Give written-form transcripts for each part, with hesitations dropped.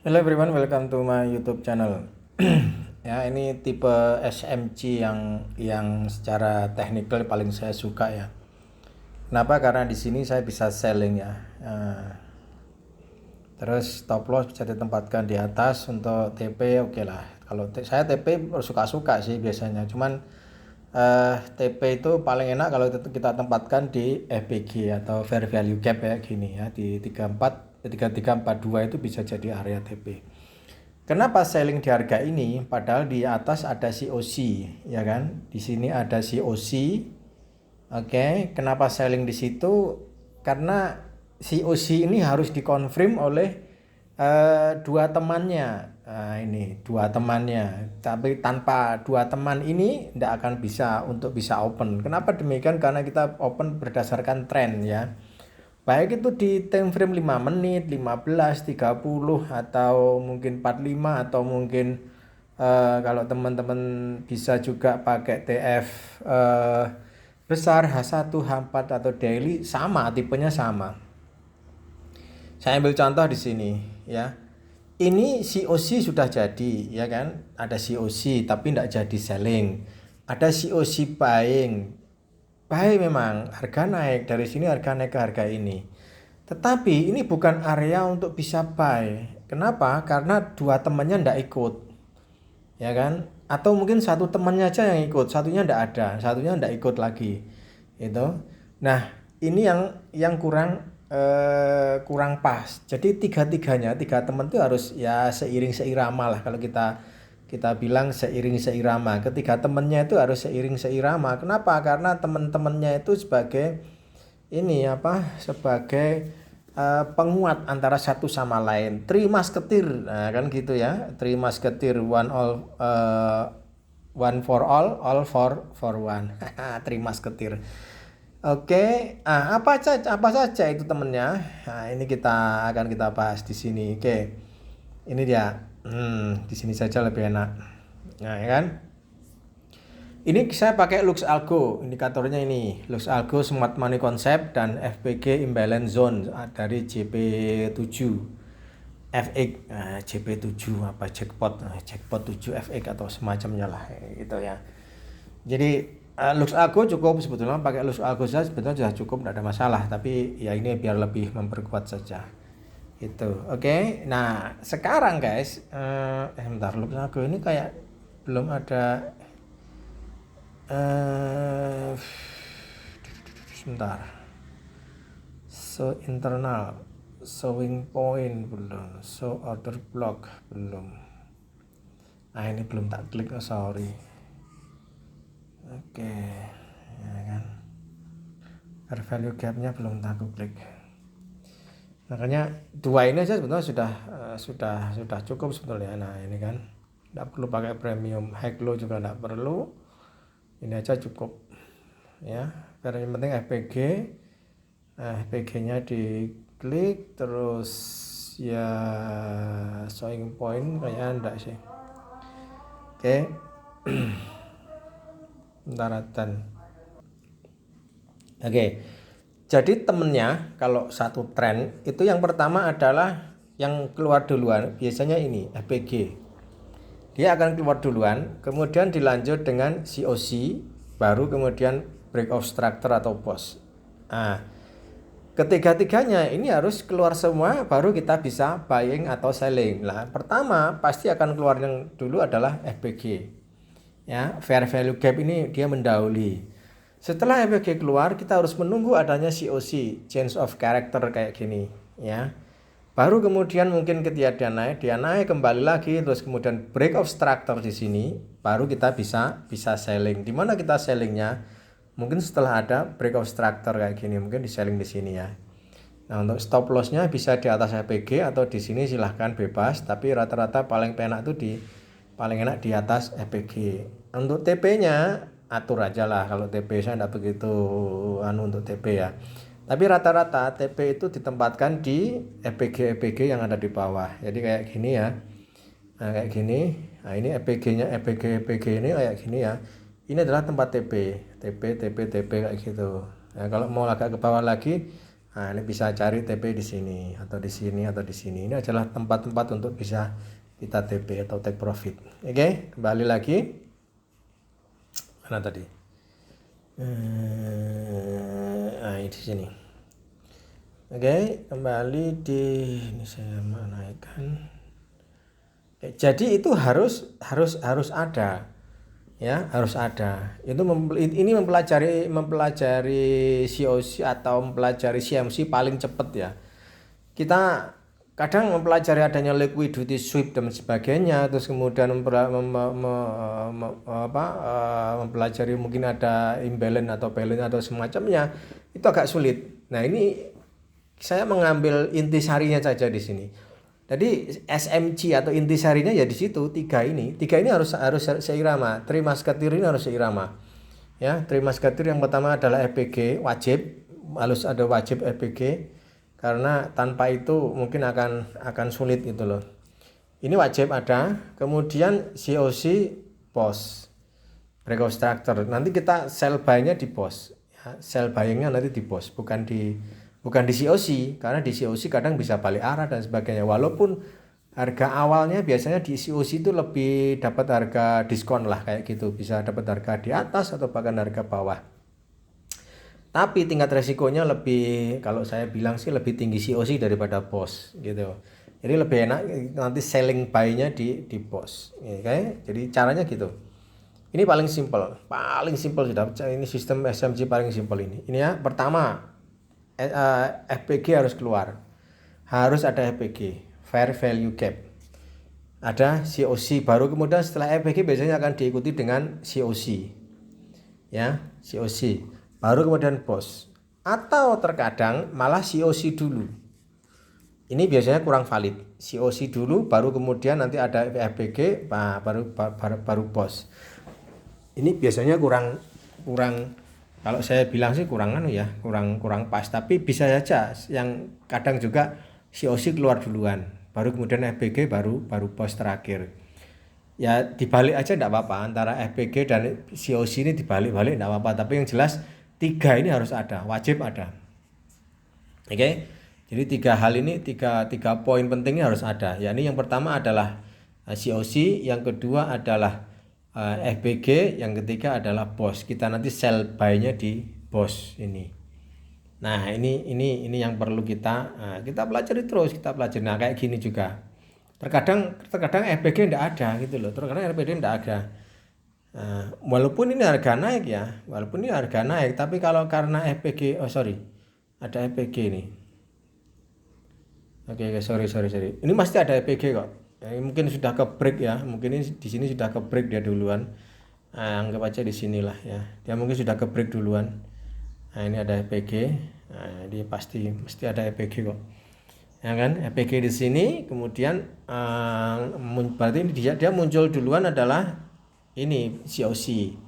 Hello everyone, welcome to my YouTube channel. Ya, ini tipe SMC yang secara teknikal paling saya suka ya. Kenapa? Karena di sini saya bisa selling ya. Terus stop loss bisa ditempatkan di atas. Untuk TP oke lah. Kalau saya TP suka-suka sih biasanya. Cuman TP itu paling enak kalau kita tempatkan di FPG atau Fair Value Gap ya gini ya, di 3342 itu bisa jadi area TP. Kenapa selling di harga ini? Padahal di atas ada COC, ya kan? Di sini ada COC. Oke, kenapa selling di situ? Karena COC ini harus dikonfirm oleh dua temannya. Nah, ini dua temannya. Tapi tanpa dua teman ini tidak akan bisa open. Kenapa demikian? Karena kita open berdasarkan tren ya. Baik itu di time frame 5 menit, 15, 30 atau mungkin 45 atau mungkin kalau teman-teman bisa juga pakai TF besar H1, H4 atau daily sama, tipenya sama. Saya ambil contoh di sini ya. Ini COC sudah jadi ya kan? Ada COC tapi tidak jadi selling. Ada COC buying. Baik, memang harga naik dari sini, harga naik ke harga ini. Tetapi ini bukan area untuk bisa buy. Kenapa? Karena dua temannya tidak ikut, ya kan? Atau mungkin satu temannya aja yang ikut, satunya tidak ada, satunya tidak ikut lagi. Itu. Nah, ini yang kurang pas. Jadi tiga teman itu harus ya seiring seirama lah, kalau kita bilang seiring seirama. Ketiga temannya itu harus seiring seirama. Kenapa? Karena teman-temannya itu sebagai penguat antara satu sama lain. Three musketeer, nah, kan gitu ya. Three musketeer, one for all for one. Three musketeer. Oke, apa saja itu temennya? Nah, ini akan kita bahas di sini. Oke, ini dia. Di sini saja lebih enak. Nah, ya kan? Ini saya pakai Lux Algo, indikatornya ini. Lux Algo Smart Money Concept dan FPG Imbalance Zone dari JP7 FX, JP7 apa jackpot 7 FX atau semacamnya lah gitu ya. Jadi Lux Algo cukup, sebetulnya pakai Lux Algo saja sebetulnya sudah cukup, tidak ada masalah, tapi ya ini biar lebih memperkuat saja. Itu. Oke. Nah, sekarang guys, bentar, Lux Algo ini kayak belum ada sebentar. So internal, showing point belum, show order block belum. Nah, ini belum tak klik, sorry. Oke, ya kan. Fair value gapnya belum tak klik. Makanya dua ini aja sebetulnya sudah cukup sebetulnya. Nah, ini kan tidak perlu pakai premium, high low juga tidak perlu. Ini aja cukup ya. Karena yang penting FPG-nya diklik, terus ya showing point kayaknya enggak sih. Oke. Daratan. Oke. Jadi temennya kalau satu tren itu yang pertama adalah yang keluar duluan, biasanya ini FPG. Dia akan keluar duluan, kemudian dilanjut dengan COC, baru kemudian break of structure atau pause. Nah, ketiga-tiganya ini harus keluar semua, baru kita bisa buying atau selling. Nah, pertama pasti akan keluar yang dulu adalah FPG. Ya, fair value gap ini dia mendahului. Setelah FPG keluar, kita harus menunggu adanya COC, change of character kayak gini, ya. Baru kemudian mungkin ketika dia naik kembali lagi, terus kemudian break of structure di sini, baru kita bisa selling. Di mana kita sellingnya? Mungkin setelah ada break of structure kayak gini, mungkin di selling di sini ya. Nah, untuk stop lossnya bisa di atas FPG atau di sini silahkan bebas, tapi rata-rata paling enak di atas FPG. Untuk TP-nya atur aja lah, kalau TP saya tidak begitu untuk TP ya. Tapi rata-rata TP itu ditempatkan di FPG yang ada di bawah. Jadi kayak gini ya. Nah, kayak gini. Nah, ini FPG ini kayak gini ya. Ini adalah tempat TP kayak gitu. Nah, kalau mau agak ke bawah lagi, Nah, ini bisa cari TP di sini atau di sini atau di sini. Ini adalah tempat-tempat untuk bisa kita TP atau take profit. Oke, kembali lagi. Mana tadi? Nah, di sini. Oke, kembali di ini saya naikkan. Jadi itu harus ada. Ya, harus ada. Ini mempelajari COC atau mempelajari CMC paling cepat ya. Kita kadang mempelajari adanya liquidity sweep dan sebagainya, terus kemudian mempelajari mungkin ada imbalance atau balance atau semacamnya, itu agak sulit. Nah, ini saya mengambil intisarinya saja di sini. Jadi SMC atau intisarinya ya di situ tiga ini harus seirama. Three Musketeer ini harus seirama. Ya, Three Musketeer yang pertama adalah FPG wajib, harus ada wajib FPG karena tanpa itu mungkin akan sulit gitu loh. Ini wajib ada. Kemudian COC POS breakout structure. Nanti kita sell buy-nya di POS. Ya, sell buying-nya nanti di POS, bukan di COC, karena di COC kadang bisa balik arah dan sebagainya. Walaupun harga awalnya biasanya di COC itu lebih dapat harga diskon lah kayak gitu, bisa dapat harga di atas atau bahkan harga bawah. Tapi tingkat resikonya lebih, kalau saya bilang sih lebih tinggi COC daripada POS gitu. Jadi lebih enak nanti selling buy-nya di POS. Oke, jadi caranya gitu. Ini paling simple sudah. Ini sistem SMC paling simple ini. Ini ya, pertama FPG harus keluar, harus ada FPG fair value gap, ada COC, baru kemudian setelah FPG biasanya akan diikuti dengan COC ya, COC baru kemudian POS, atau terkadang malah COC dulu. Ini biasanya kurang valid, COC dulu baru kemudian nanti ada FPG baru POS. Ini biasanya kurang kalau saya bilang sih kurang pas, tapi bisa saja yang kadang juga COC keluar duluan, baru kemudian FPG baru POS terakhir. Ya dibalik aja enggak apa-apa, antara FPG dan COC ini dibalik-balik enggak apa-apa, tapi yang jelas tiga ini harus ada, wajib ada. Oke. Jadi tiga poin pentingnya harus ada. Yakni yang pertama adalah COC, yang kedua adalah FPG, yang ketiga adalah POS. Kita nanti sell buy-nya di POS ini. Nah, ini yang perlu kita pelajari terus, kita pelajari. Nah, kayak gini juga. Terkadang FPG enggak ada gitu loh. Terkadang FPG enggak ada. Walaupun ini harga naik, tapi kalau karena FPG, ada FPG ini. Oke, sorry. Ini pasti ada FPG kok. Mungkin sudah ke break ya, mungkin ini di sini sudah ke break dia duluan. Anggap aja di sinilah ya, dia mungkin sudah ke break duluan. Nah, ini ada FPG. Nah, dia mesti ada FPG kok, ya kan? FPG di sini, kemudian berarti ini dia muncul duluan adalah ini COC,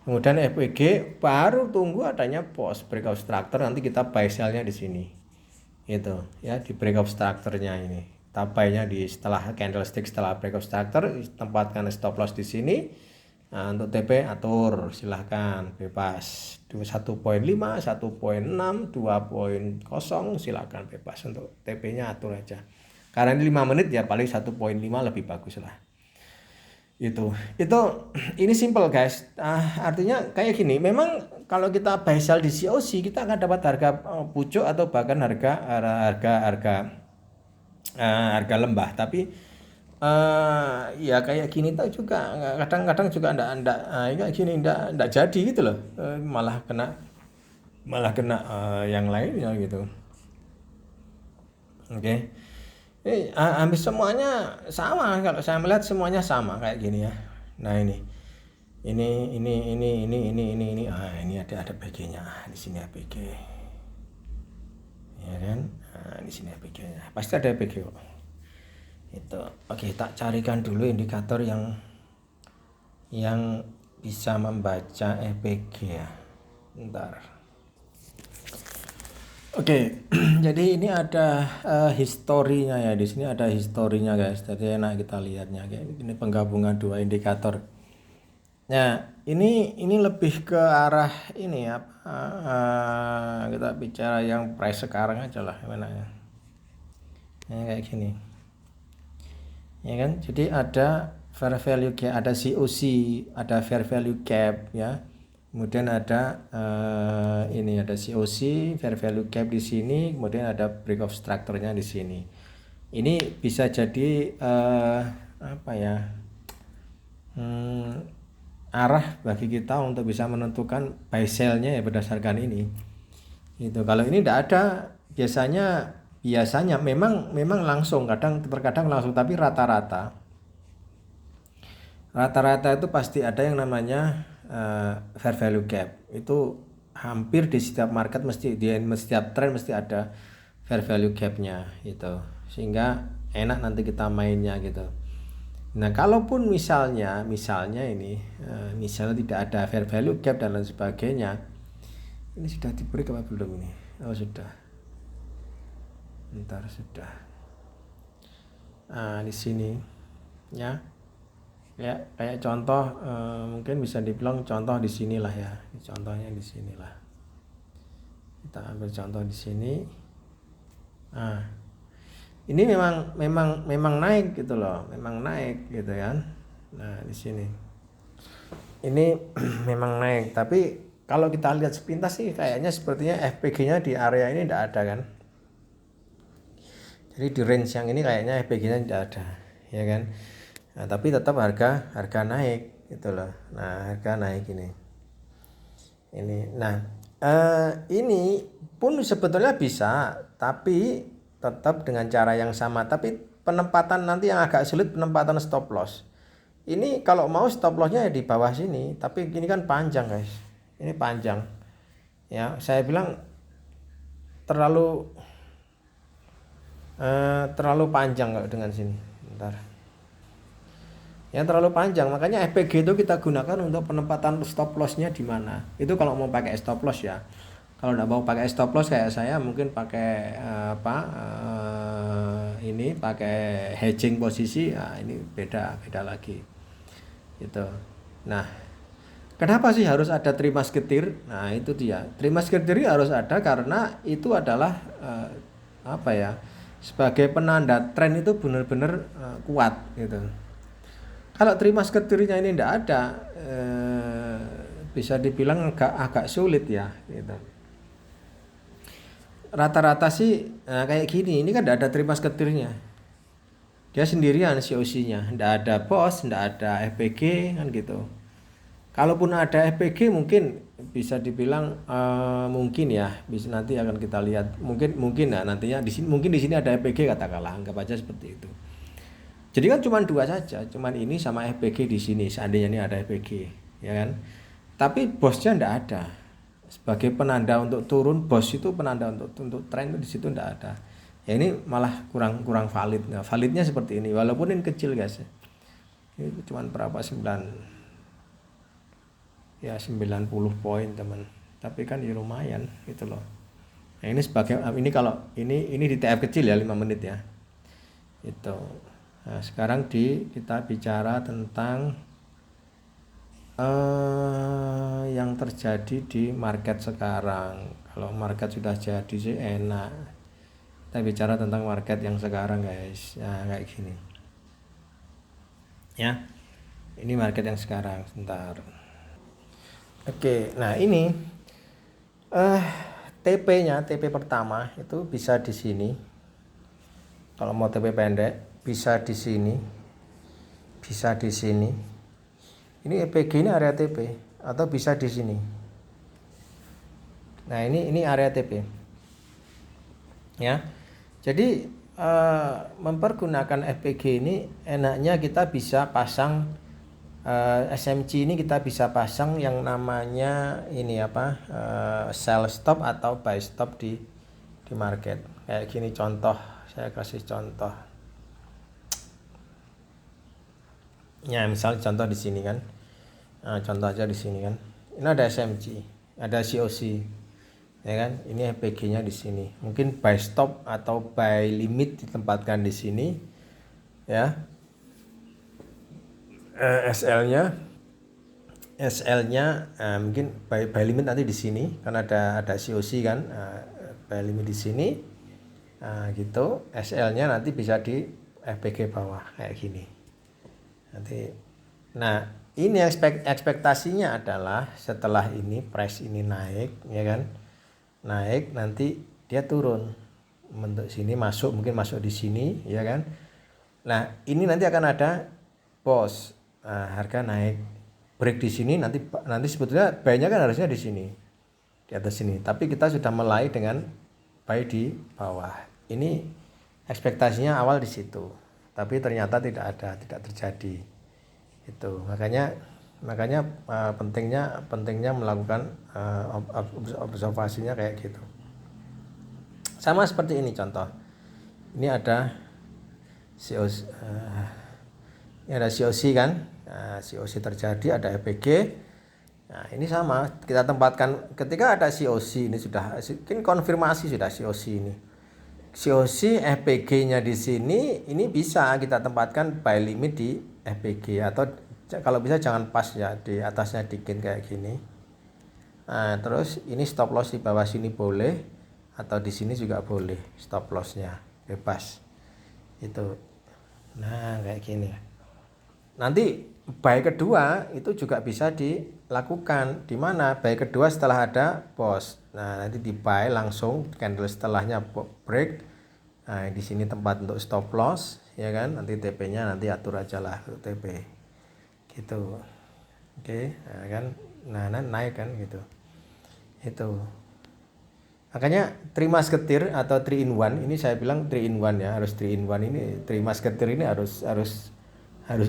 kemudian FPG, baru tunggu adanya POS breakout structure, nanti kita buy sell-nya di sini, itu ya, di breakout structure-nya ini. Tapainya di setelah candlestick, setelah breakout structure, tempatkan stop loss di sini. Nah, untuk TP atur, silahkan bebas 1.5, 1.6, 2.0, silahkan bebas. Untuk TP-nya atur aja. Karena ini 5 menit ya, paling 1.5 lebih bagus lah. Ini simple guys. Artinya kayak gini. Memang kalau kita buy sell di COC, kita akan dapat harga pucuk atau bahkan harga lembah, tapi ya kayak gini tuh juga kadang-kadang juga kayak gini enggak jadi gitu loh, malah kena yang lainnya gitu. Oke. Hampir semuanya sama, kalau saya melihat semuanya sama kayak gini ya. Nah, ini ini ada PG-nya. Di sini APG. Ya kan? Nah, di sini APG-nya. Pasti ada APG kok. Itu. Oke, tak carikan dulu indikator yang bisa membaca APG ya. Bentar. Oke, jadi ini ada historinya ya. Di sini ada historinya guys. Jadi enak kita lihatnya kayak ini, penggabungan dua indikator. Nah, ini lebih ke arah ini ya, kita bicara yang price sekarang aja lah enaknya. Ya, kayak gini. Ya kan? Jadi ada fair value gap, ada COC, ada fair value gap ya. Kemudian ada ini ada COC, fair value gap di sini, kemudian ada break of structure-nya di sini. Ini bisa jadi apa ya? Arah bagi kita untuk bisa menentukan buy sell-nya ya berdasarkan ini. Itu kalau ini tidak ada, biasanya memang langsung, terkadang langsung, tapi rata-rata itu pasti ada yang namanya fair value gap. Itu hampir di setiap market di setiap trend mesti ada fair value gap-nya gitu. Sehingga enak nanti kita mainnya gitu. Nah, kalaupun misalnya ini misalnya tidak ada fair value gap dan lain sebagainya. Ini sudah diberi apa belum ini? Oh, sudah. Ntar sudah. Di sini ya. Ya, kayak contoh mungkin bisa dibilang contoh di sinilah ya. Contohnya di sinilah. Kita ambil contoh di sini. Ini memang naik gitu loh, memang naik gitu kan. Nah, di sini. Ini memang naik, tapi kalau kita lihat sepintas sih kayaknya sepertinya FPG-nya di area ini tidak ada kan. Jadi di range yang ini kayaknya FPG-nya tidak ada, ya kan. Nah, tapi tetap harga naik gitu loh. Nah, harga naik ini. Nah, ini pun sebetulnya bisa, tapi tetap dengan cara yang sama. Tapi penempatan nanti yang agak sulit, penempatan stop loss. Ini kalau mau stop lossnya ya di bawah sini, tapi ini kan panjang guys. Ini panjang. Ya, saya bilang terlalu panjang kalau dengan sini. Bentar. Ya terlalu panjang, makanya FPG itu kita gunakan untuk penempatan stop lossnya di mana. Itu kalau mau pakai stop loss ya. Kalau nggak mau pakai stop loss kayak saya mungkin pakai ini pakai hedging posisi. Nah, ini beda lagi. Gitu. Nah, kenapa sih harus ada three musketeer? Nah, itu dia. Three musketeer harus ada karena itu adalah sebagai penanda tren itu benar-benar kuat gitu. Kalau three musketeer-nya ini tidak ada, bisa dibilang agak sulit ya gitu. Rata-rata sih kayak gini, ini kan tidak ada three musketeer-nya. Dia sendirian COC-nya, tidak ada bos, tidak ada FPG kan gitu. Kalaupun ada FPG mungkin bisa dibilang mungkin ya, bisa nanti akan kita lihat. Mungkin nah nantinya di sini ada FPG katakanlah, anggap aja seperti itu. Jadi kan cuma dua saja, cuma ini sama FPG di sini. Seandainya ini ada FPG, ya kan? Tapi bosnya tidak ada. Sebagai penanda untuk turun, bos itu penanda untuk tren di situ tidak ada. Ya ini malah kurang valid. Nah, validnya seperti ini, walaupun ini kecil guys. Ini cuma berapa 90 poin teman. Tapi kan ya lumayan gitu loh. Nah, ini kalau ini di TF kecil ya 5 menit ya. Itu. Nah, sekarang kita bicara tentang yang terjadi di market sekarang. Kalau market sudah jadi sih enak. Kita bicara tentang market yang sekarang guys. Nah, kayak gini. Ya. Ini market yang sekarang. Sebentar. Oke, nah ini TP-nya, TP pertama itu bisa di sini. Kalau mau TP pendek bisa di sini. Bisa di sini. Ini EPG ini area TP atau bisa di sini. Nah, ini area TP. Ya. Jadi mempergunakan FPG ini enaknya kita bisa pasang SMC ini kita bisa pasang yang namanya ini sell stop atau buy stop di market. Kayak gini contoh, saya kasih contoh. Ya, misal contoh di sini kan. Nah, contoh aja di sini kan. Ini ada SMC, ada COC. Ya kan? Ini FPG-nya di sini. Mungkin buy stop atau buy limit ditempatkan di sini. Ya. SL-nya SL-nya mungkin buy limit nanti di sini kan ada COC kan, buy limit di sini. Gitu. SL-nya nanti bisa di FPG bawah kayak gini. Nanti nah, ini ekspektasinya adalah setelah ini price ini naik ya kan. Naik nanti dia turun bentuk sini, mungkin masuk di sini ya kan. Nah, ini nanti akan ada pause. Harga naik break di sini, nanti sebetulnya buy-nya kan harusnya di sini. Di atas sini. Tapi kita sudah mulai dengan buy di bawah. Ini ekspektasinya awal di situ. Tapi ternyata tidak terjadi. Itu makanya pentingnya melakukan observasinya kayak gitu. Sama seperti ini contoh. Ini ada COC, ini ada COC kan. COC terjadi, ada FPG. Nah, ini sama, kita tempatkan ketika ada COC ini sudah konfirmasi sudah COC ini. COC FPG-nya di sini, ini bisa kita tempatkan buy limit di FPG atau kalau bisa jangan pas ya, di atasnya dikit kayak gini. Nah, terus ini stop loss di bawah sini boleh atau di sini juga boleh stop loss-nya, bebas. Itu. Nah, kayak gini. Nanti buy kedua itu juga bisa dilakukan. Di mana buy kedua setelah ada pause. Nah, nanti di buy langsung candle setelahnya break. Nah, di sini tempat untuk stop loss ya kan. Nanti TP-nya nanti atur aja lah TP. Gitu. Oke, nah kan. Nah, naik kan gitu. Itu. Makanya 3 musketeer atau 3 in 1 ini saya bilang 3 in 1 ya, harus 3 in 1 ini 3 musketeer ini harus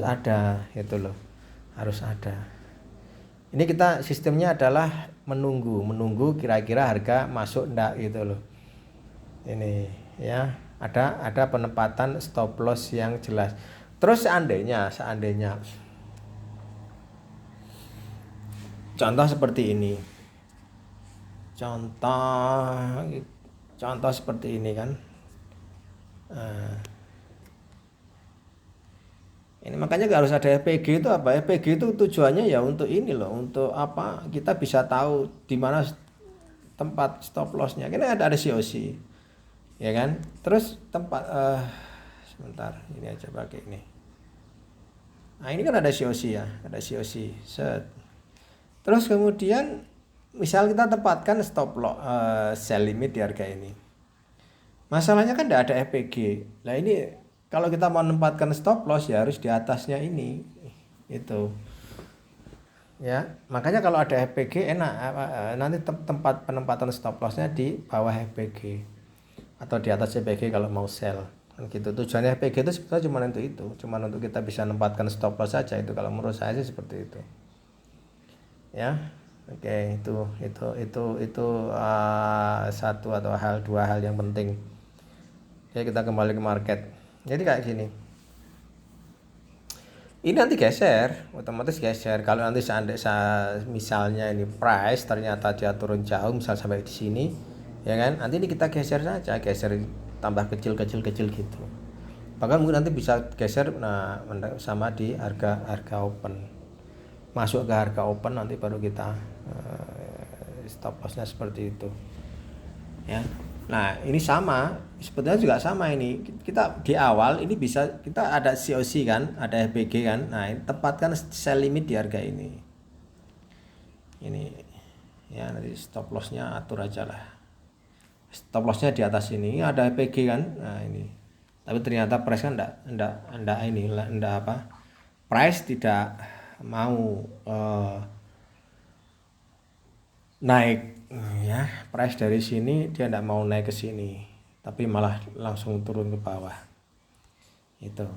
ada gitu loh. Harus ada. Ini kita sistemnya adalah menunggu kira-kira harga masuk enggak gitu loh. Ini ya, ada penempatan stop loss yang jelas. Terus seandainya contoh seperti ini. Contoh seperti ini kan. Ini makanya harus ada FPG itu apa? FPG itu tujuannya ya untuk ini loh, untuk apa? Kita bisa tahu di mana tempat stop loss-nya. Ini ada COC. Ya kan? Terus tempat sebentar, ini aja pakai ini. Nah, ini kan ada COC ya, ada COC. Set. Terus kemudian misal kita tempatkan stop loss sell limit di harga ini. Masalahnya kan tidak ada FPG. Nah, ini kalau kita mau menempatkan stop loss ya harus di atasnya ini. Itu. Ya, makanya kalau ada FPG enak, nanti tempat penempatan stop loss-nya di bawah FPG atau di atas FPG kalau mau sell. Kan gitu. Tujuannya FPG itu sebetulnya cuma untuk itu, cuma untuk kita bisa menempatkan stop loss saja. Itu kalau menurut saya sih seperti itu. Ya. Oke, itu satu atau dua hal yang penting. Oke, kita kembali ke market. Jadi kayak gini. Ini nanti geser, otomatis geser. Kalau nanti misalnya ini price ternyata dia turun jauh, misal sampai di sini, ya kan? Nanti ini kita geser saja, tambah kecil gitu. Bahkan mungkin nanti bisa geser sama di harga open. Masuk ke harga open nanti baru kita stop loss-nya seperti itu. Ya. Nah, ini sama, sebetulnya juga sama ini. Kita di awal ini bisa kita ada COC kan, ada FPG kan. Nah, tempatkan sell limit di harga ini. Ini ya, nanti stop loss-nya atur aja lah. Stop loss-nya di atas ini, ada FPG kan. Nah, ini. Tapi ternyata price kan enggak apa? Price tidak mau naik ya, price dari sini dia tidak mau naik ke sini, tapi malah langsung turun ke bawah. Itu.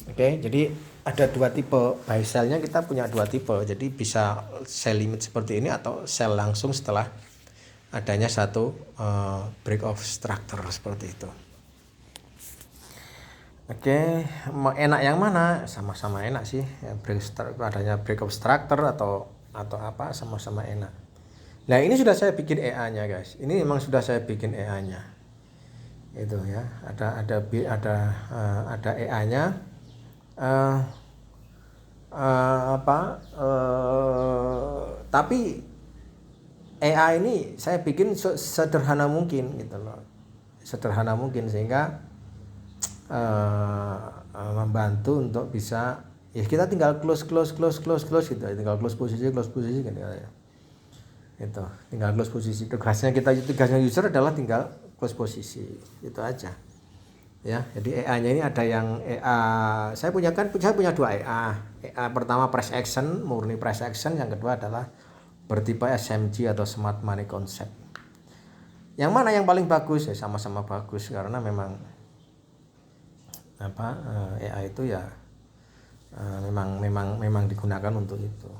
Oke, jadi ada dua tipe buy sell-nya, kita punya dua tipe. Jadi bisa sell limit seperti ini atau sell langsung setelah adanya satu break of structure seperti itu. Oke, enak yang mana? Sama-sama enak sih. Adanya break of structure atau apa, sama-sama enak. Nah, ini sudah saya bikin EA-nya guys. Ini memang sudah saya bikin EA-nya. Itu ya, ada EA-nya. Tapi AI ini saya bikin sederhana mungkin gitu loh, sederhana mungkin sehingga membantu untuk bisa ya kita tinggal close gitu, tinggal close posisi gitu ya. Itu tinggal close posisi, tugasnya user adalah tinggal close posisi itu aja ya. Jadi EA-nya ini ada yang EA saya punya dua EA. EA pertama press action, murni press action, yang kedua adalah bertipe SMG atau smart money concept. Yang mana yang paling bagus? Ya sama-sama bagus karena memang EA itu ya memang digunakan untuk itu.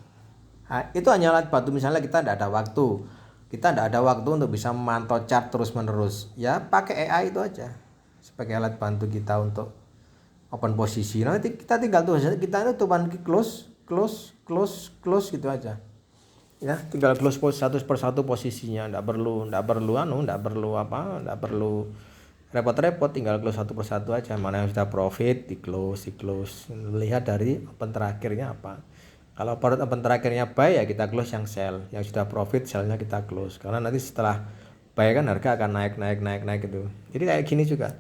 Itu hanya alat bantu, misalnya kita tidak ada waktu untuk bisa memantau chart terus menerus, ya pakai AI itu aja sebagai alat bantu kita untuk open posisi. Nanti kita tinggal kita itu cuma close gitu aja ya, tinggal close satu persatu posisinya, tidak perlu repot-repot, tinggal close satu persatu aja. Mana yang sudah profit di close, lihat dari open terakhirnya apa. Kalau open terakhirnya buy ya kita close yang sell, yang sudah profit sellnya kita close, karena nanti setelah buy kan harga akan naik gitu. Jadi kayak gini juga,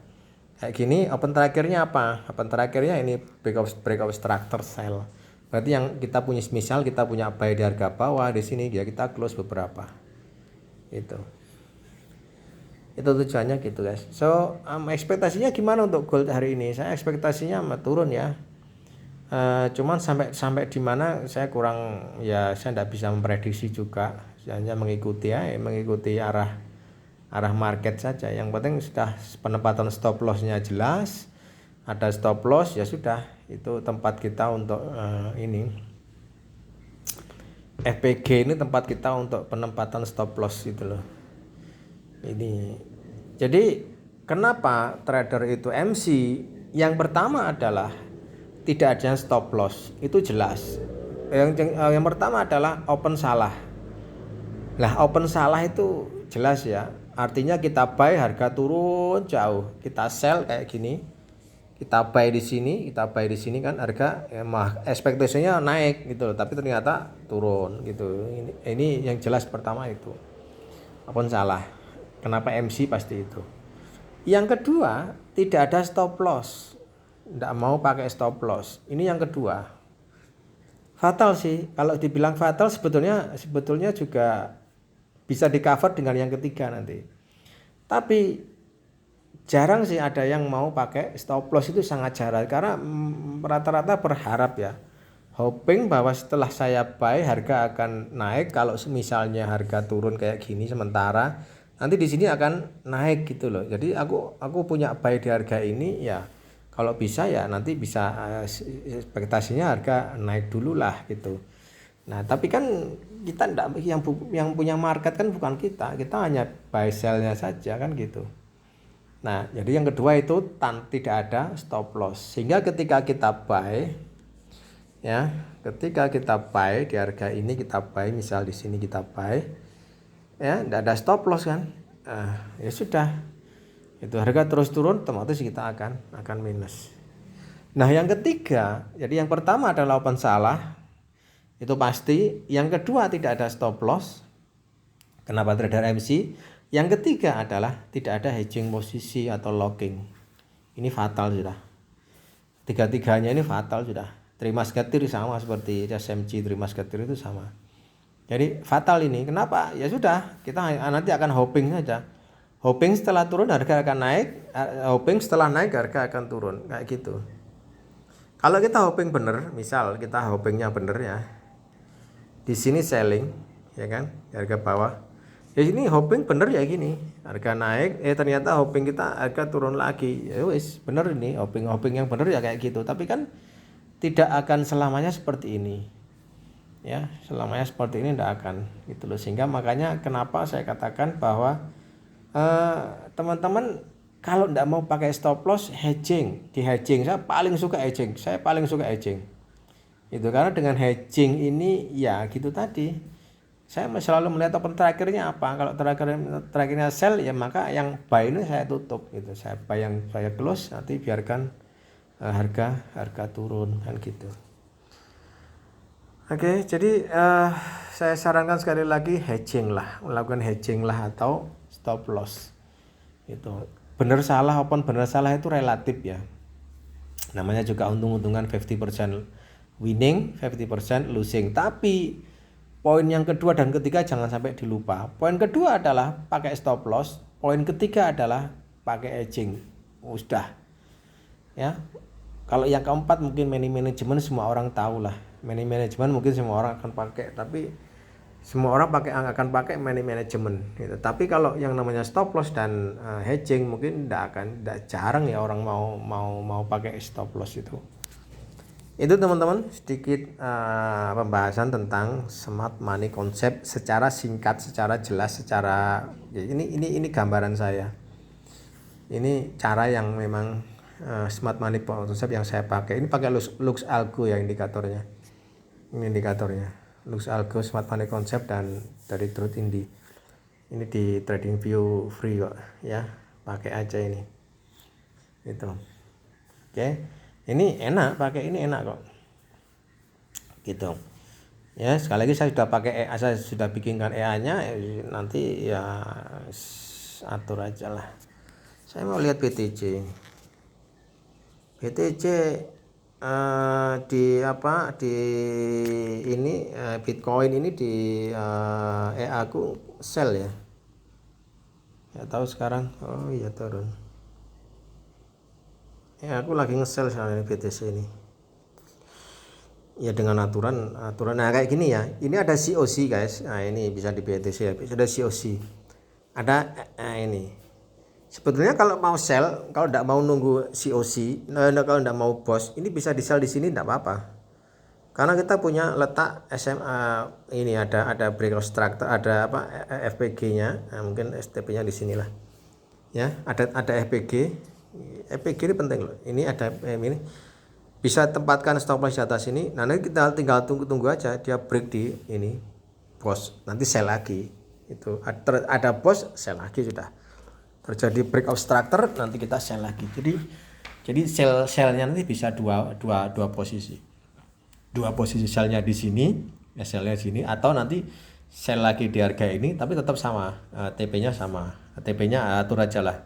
kayak gini open terakhirnya apa? Open terakhirnya ini breakout structure sell. Berarti yang kita punya, misal kita punya buy di harga bawah di sini ya kita close beberapa. Itu tujuannya gitu guys. So ekspektasinya gimana untuk gold hari ini? Saya ekspektasinya turun ya. Cuman sampai di mana saya kurang, ya saya tidak bisa memprediksi juga. Saya hanya mengikuti arah market saja. Yang penting sudah penempatan stop loss-nya jelas. Ada stop loss ya sudah, itu tempat kita untuk ini. FPG ini tempat kita untuk penempatan stop loss gitu loh. Ini. Jadi kenapa trader itu MC? Yang pertama adalah tidak ada stop loss, itu jelas. Yang pertama adalah open salah. Lah open salah itu jelas ya. Artinya kita buy harga turun jauh, kita sell kayak gini. Kita buy di sini kan harga ekspektasinya naik gitu loh, tapi ternyata turun gitu. Ini yang jelas pertama itu. Open salah. Kenapa MC pasti itu. Yang kedua, tidak ada stop loss. Tidak mau pakai stop loss. Ini yang kedua. Fatal sih. Kalau dibilang fatal sebetulnya juga bisa di cover dengan yang ketiga nanti. Tapi jarang sih ada yang mau pakai stop loss, itu sangat jarang. Karena rata-rata berharap ya, hoping bahwa setelah saya buy harga akan naik. Kalau misalnya harga turun kayak gini sementara, nanti di sini akan naik gitu loh. Jadi aku punya buy di harga ini ya. Kalau bisa ya nanti bisa ekspektasinya harga naik dulu lah gitu. Nah tapi kan kita enggak, yang punya market kan bukan kita hanya buy sell-nya saja kan gitu. Nah jadi yang kedua itu tidak ada stop loss, sehingga ketika kita buy ya, di harga ini kita buy, misal di sini kita buy ya, enggak ada stop loss kan, ya sudah. Itu harga terus turun, otomatis kita akan minus. Nah yang ketiga, jadi yang pertama adalah open salah, itu pasti. Yang kedua tidak ada stop loss. Kenapa trader MC? Yang ketiga adalah tidak ada hedging posisi atau locking. Ini fatal sudah. Tiga-tiganya ini fatal sudah. Three musketeer sama seperti SMG, Three musketeer itu sama. Jadi fatal ini. Kenapa? Ya sudah, kita nanti akan hoping saja. Hoping setelah turun harga akan naik, hoping setelah naik harga akan turun, kayak gitu. Kalau kita hoping bener, misal kita hopingnya bener ya, di sini selling, ya kan, harga bawah. Ya ini hoping bener ya gini, harga naik, ternyata hoping kita harga turun lagi. Ya wis, bener ini hoping yang bener ya kayak gitu. Tapi kan tidak akan selamanya seperti ini. Ya, selamanya seperti ini tidak akan gitu loh. Sehingga makanya kenapa saya katakan bahwa teman-teman kalau tidak mau pakai stop loss, hedging. Di hedging saya paling suka hedging. Itu karena dengan hedging ini ya gitu tadi. Saya selalu melihat open terakhirnya apa. Kalau terakhirnya sell ya maka yang buy ini saya tutup gitu. Saya buy, yang saya close, nanti biarkan harga turun kan gitu. Oke, jadi saya sarankan sekali lagi hedging lah, melakukan hedging lah atau stop loss. Itu benar salah open benar salah itu relatif ya. Namanya juga untung-untungan 50% winning, 50% losing. Tapi poin yang kedua dan ketiga jangan sampai dilupa. Poin kedua adalah pakai stop loss, poin ketiga adalah pakai hedging. Sudah. Ya. Kalau yang keempat mungkin money management semua orang tahu lah. Money management mungkin semua orang akan pakai, tapi semua orang akan pakai money management gitu. Tapi kalau yang namanya stop loss dan hedging mungkin tidak jarang ya orang mau pakai stop loss itu. Itu teman-teman sedikit pembahasan tentang smart money konsep secara singkat, secara jelas, secara ya ini gambaran saya. Ini cara yang memang smart money konsep yang saya pakai. Ini pakai Lux Algo ya indikatornya. Ini indikatornya. Lux Algo smart money konsep dan dari Truth Indi. Ini di TradingView free kok ya. Pakai aja ini. Itu. Oke. Ini enak, pakai ini enak kok. Gitu. Ya, sekali lagi saya sudah pakai saya sudah bikinkan EA-nya, nanti ya atur aja lah. Saya mau lihat BTC. BTC di apa di ini Bitcoin ini di EA aku sell ya. Ya tahu sekarang. Oh iya turun. Ya aku lagi nge-sell soalnya BTC ini. Ya dengan aturan nah kayak gini ya. Ini ada COC guys. Nah ini bisa di BTC ya. Ada COC. Ada ini. Sebetulnya kalau mau sell, kalau tidak mau nunggu COC, kalau tidak mau bos, ini bisa di sell di sini tidak apa-apa. Karena kita punya letak SMA ini ada breakout structure, ada apa FPG-nya, nah, mungkin STP-nya di sinilah. Ya, ada FPG. FPG ini penting loh. Ini ada ini bisa tempatkan stop loss di atas ini. Nah, nanti kita tinggal tunggu aja dia break di ini bos, nanti sell lagi. Itu ada bos, sell lagi sudah. Terjadi breakout structure nanti kita sell lagi. Jadi sell-nya nanti bisa dua posisi. Dua posisi sellnya di sini, ya sellnya di sini atau nanti sell lagi di harga ini tapi tetap sama, TP-nya sama. TP-nya atur aja lah.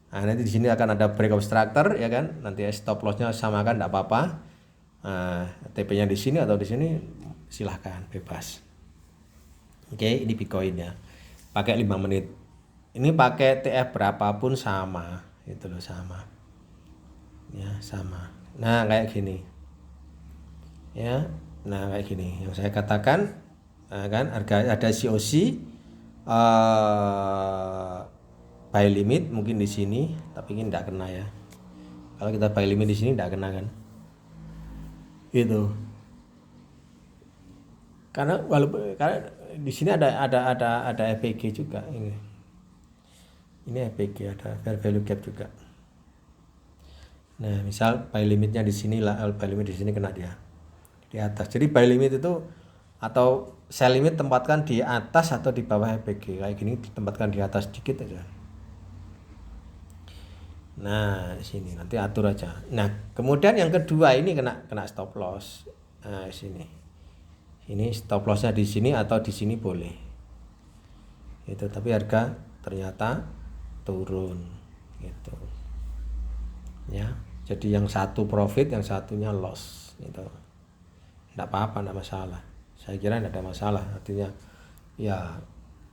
Nah, nanti di sini akan ada breakout structure ya kan. Nanti stop loss-nya sama kan enggak apa-apa. TP-nya di sini atau di sini silahkan bebas. Oke, ini Bitcoin ya. Pakai 5 menit. Ini pakai TF berapapun sama, itu loh sama. Ya, sama. Nah, kayak gini. Ya. Nah, kayak gini. Yang saya katakan kan harga ada COC buy limit mungkin di sini, tapi ini enggak kena ya. Kalau kita buy limit di sini enggak kena kan. Gitu. Karena di sini ada FPG juga ini. Ini FPG ada fair value gap juga. Nah, misal buy limitnya di sini lah, buy limit di sini kena dia di atas. Jadi buy limit itu atau sell limit tempatkan di atas atau di bawah FPG. Kayak gini ditempatkan di atas sedikit aja. Nah, sini nanti atur aja. Nah, kemudian yang kedua ini kena stop loss. Nah, sini. Ini stop lossnya di sini atau di sini boleh. Itu tapi harga ternyata turun gitu ya. Jadi yang satu profit, yang satunya loss gitu. Enggak apa-apa, enggak masalah. Saya kira enggak ada masalah. Artinya ya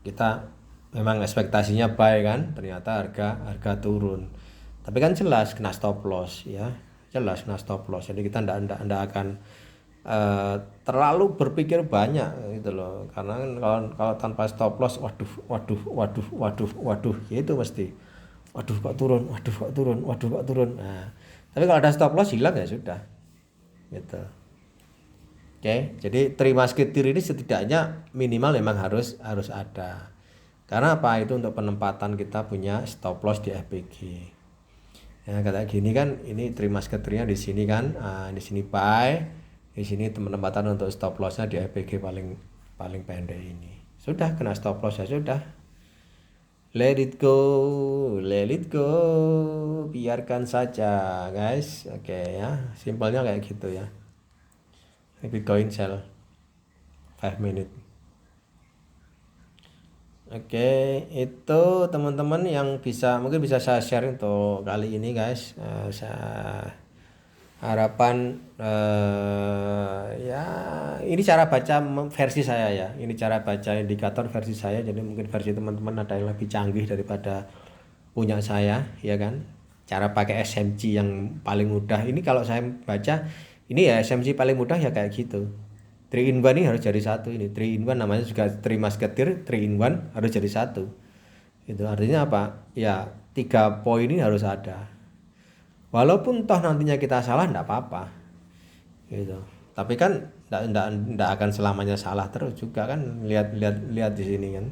kita memang ekspektasinya buy kan, ternyata harga turun. Tapi kan jelas kena stop loss ya. Jelas kena stop loss. Jadi kita enggak akan terlalu berpikir banyak gitu loh. Karena kalau tanpa stop loss waduh ya itu mesti waduh kok turun. Nah, tapi kalau ada stop loss hilang ya sudah gitu. Oke, jadi terima sekitir ini setidaknya minimal memang harus ada. Karena apa? Itu untuk penempatan kita punya stop loss di FPG. Ya kayak gini kan, ini terima sekitirnya di sini kan, di sini buy. Di sini penempatan untuk stop lossnya di FPG paling pendek ini. Sudah kena stop loss ya sudah. Let it go. Biarkan saja, guys. Oke ya, simpelnya kayak gitu ya. Ini Bitcoin sell. 5 minutes. Oke, itu teman-teman yang mungkin bisa saya share untuk kali ini guys. Saya harapan ya ini cara baca versi saya ya. Ini cara baca indikator versi saya. Jadi mungkin versi teman-teman ada yang lebih canggih daripada punya saya, ya kan. Cara pakai SMG yang paling mudah. Ini kalau saya baca ini ya SMG paling mudah ya kayak gitu. 3 in 1 ini harus jadi satu ini. 3 in 1 namanya juga 3 musketeer, 3 in 1 harus jadi satu. Itu artinya apa? Ya 3 poin ini harus ada. Walaupun toh nantinya kita salah enggak apa-apa. Gitu. Tapi kan enggak akan selamanya salah terus juga kan. Lihat di sini kan.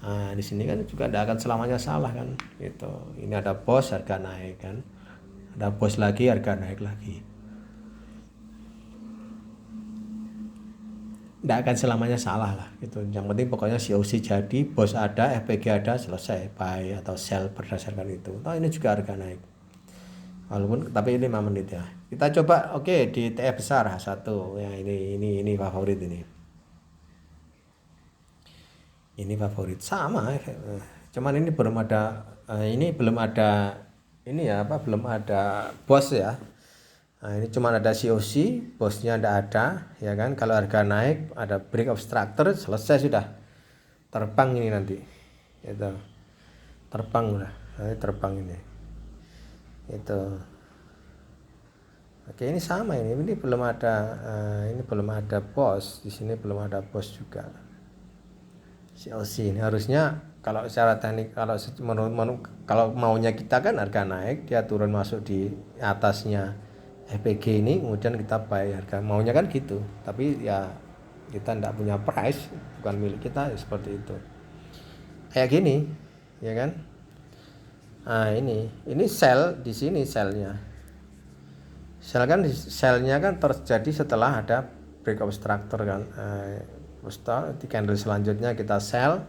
Nah, di sini kan juga enggak akan selamanya salah kan. Gitu. Ini ada bos harga naik kan. Ada bos lagi harga naik lagi. Nggak akan selamanya salah lah gitu. Yang penting pokoknya COC jadi, bos ada, FPG ada, selesai, buy atau sell berdasarkan itu. Nah ini juga harga naik. Walaupun tapi ini 5 menit ya. Kita coba di TF besar H1 ya, ini favorit ini. Ini favorit sama cuman ini belum ada belum ada bos ya. Nah, ini cuma ada COC, bosnya tidak ada, ya kan? Kalau harga naik, ada break of structure, selesai sudah. Terbang ini nanti, itu terbang udah, nanti terbang ini, itu. Oke, ini sama ini belum ada bos di sini, belum ada bos juga. COC ini harusnya kalau secara teknik kalau maunya kita kan harga naik, dia turun masuk di atasnya FPG ini, kemudian kita buy harga maunya kan gitu, tapi ya kita tidak punya price, bukan milik kita ya, seperti itu kayak gini ya kan. Nah ini sell di sini, sellnya kan terjadi setelah ada break of structure kan. Di candle selanjutnya kita sell,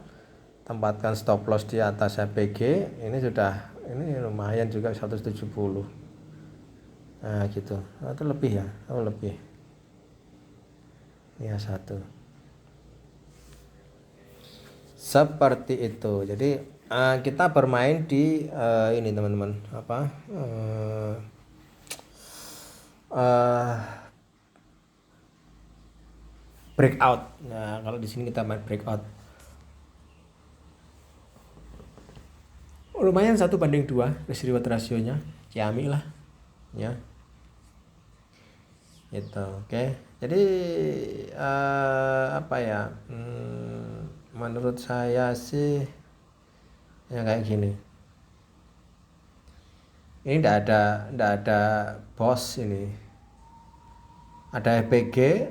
tempatkan stop loss di atas FPG, ini lumayan juga 170. Nah gitu, itu lebih ya, lebih ya satu seperti itu. Jadi kita bermain di ini teman-teman breakout. Nah kalau di sini kita main breakout, lumayan 1:2 risk reward rasionya, ciamik lah ya itu. Oke. Jadi menurut saya sih ya kayak gini, ini enggak ada bos, ini ada FPG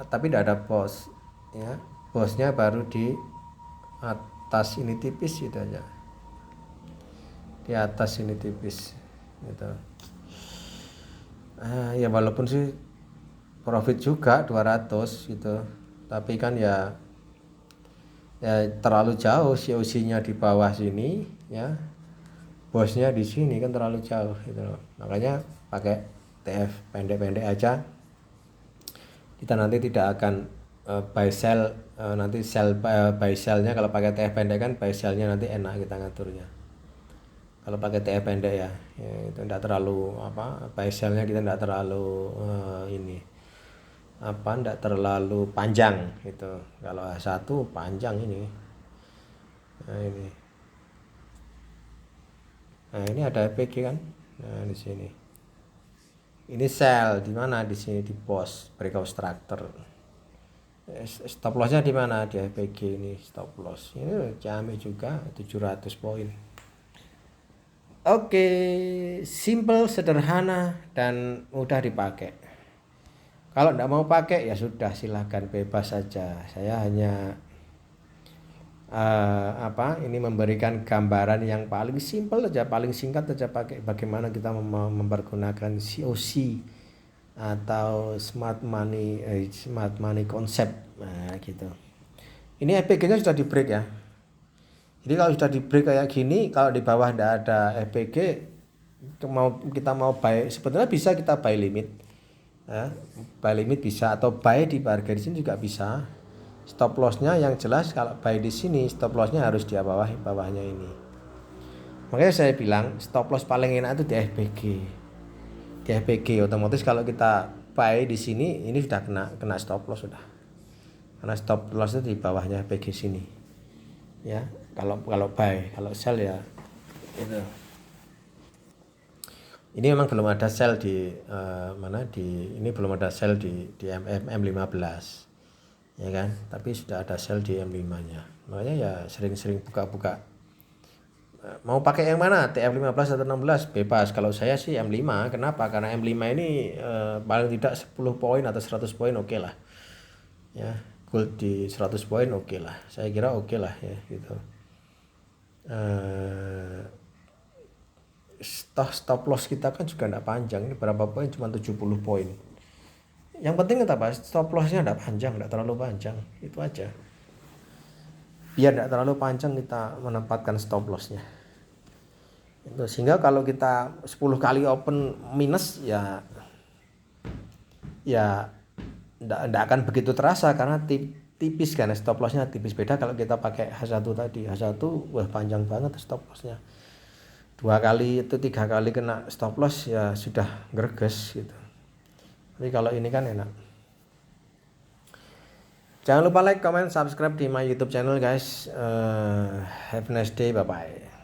tapi enggak ada bos ya. Bosnya baru di atas ini tipis gitu aja, di atas ini tipis gitu. Ya walaupun sih profit juga 200 gitu, tapi kan ya terlalu jauh, COC-nya di bawah sini ya, bosnya di sini kan terlalu jauh gitu loh. Makanya pakai TF pendek-pendek aja, kita nanti tidak akan buy sell, nanti buy sell-nya kalau pakai TF pendek kan buy sell-nya nanti enak kita ngaturnya. Kalau pakai TF pendek ya itu enggak terlalu buy sell-nya kita enggak terlalu enggak terlalu panjang gitu. Kalau H1 panjang ini. Nah ini ada FPG kan. Nah di sini. Ini sell di mana? Di sini di bos breakout structure. Stop loss-nya di mana? Di FPG ini stop loss. Ini jamnya juga 700 poin. Oke, simple, sederhana, dan mudah dipakai. Kalau tidak mau pakai ya sudah, silahkan, bebas saja. Saya hanya ini memberikan gambaran yang paling simple saja, paling singkat saja, pakai bagaimana kita mempergunakan COC atau smart money concept. Nah gitu. Ini FPG-nya sudah di break ya. Jadi kalau sudah di break kayak gini, kalau di bawah tidak ada FPG, kita mau buy, sebetulnya bisa kita buy limit. ya, buy limit bisa atau buy di harga di sini juga bisa. Stop lossnya yang jelas kalau buy di sini stop lossnya harus di bawahnya ini. Makanya saya bilang stop loss paling enak itu di FBG. Di FBG otomatis kalau kita buy di sini ini sudah kena stop loss sudah. Karena stop loss itu di bawahnya FBG sini. Ya, kalau buy, kalau sell ya itu. Ini memang belum ada sell di ini belum ada sell di M15 ya kan, tapi sudah ada sell di M5-nya. Makanya ya sering-sering buka-buka. Mau pakai yang mana? TF15 atau 16 bebas. Kalau saya sih M5. Kenapa? Karena M5 ini paling tidak 10 poin atau 100 poin oke lah. Ya, gold di 100 poin oke lah. Saya kira oke lah ya gitu. Stop loss kita kan juga tidak panjang, ini berapa poin, cuma 70 poin. Yang penting apa? Stop lossnya tidak panjang, tidak terlalu panjang, itu aja. Biar tidak terlalu panjang kita menempatkan stop lossnya. Itu, sehingga kalau kita 10 kali open minus ya tidak akan begitu terasa karena tipis kan stop lossnya tipis. Beda kalau kita pakai H1 tadi, H1 wah panjang banget stop lossnya. 2 kali itu 3 kali kena stop loss ya sudah greges gitu. Tapi kalau ini kan enak. Jangan lupa like, comment, subscribe di my YouTube channel guys. Have a nice day, bye bye.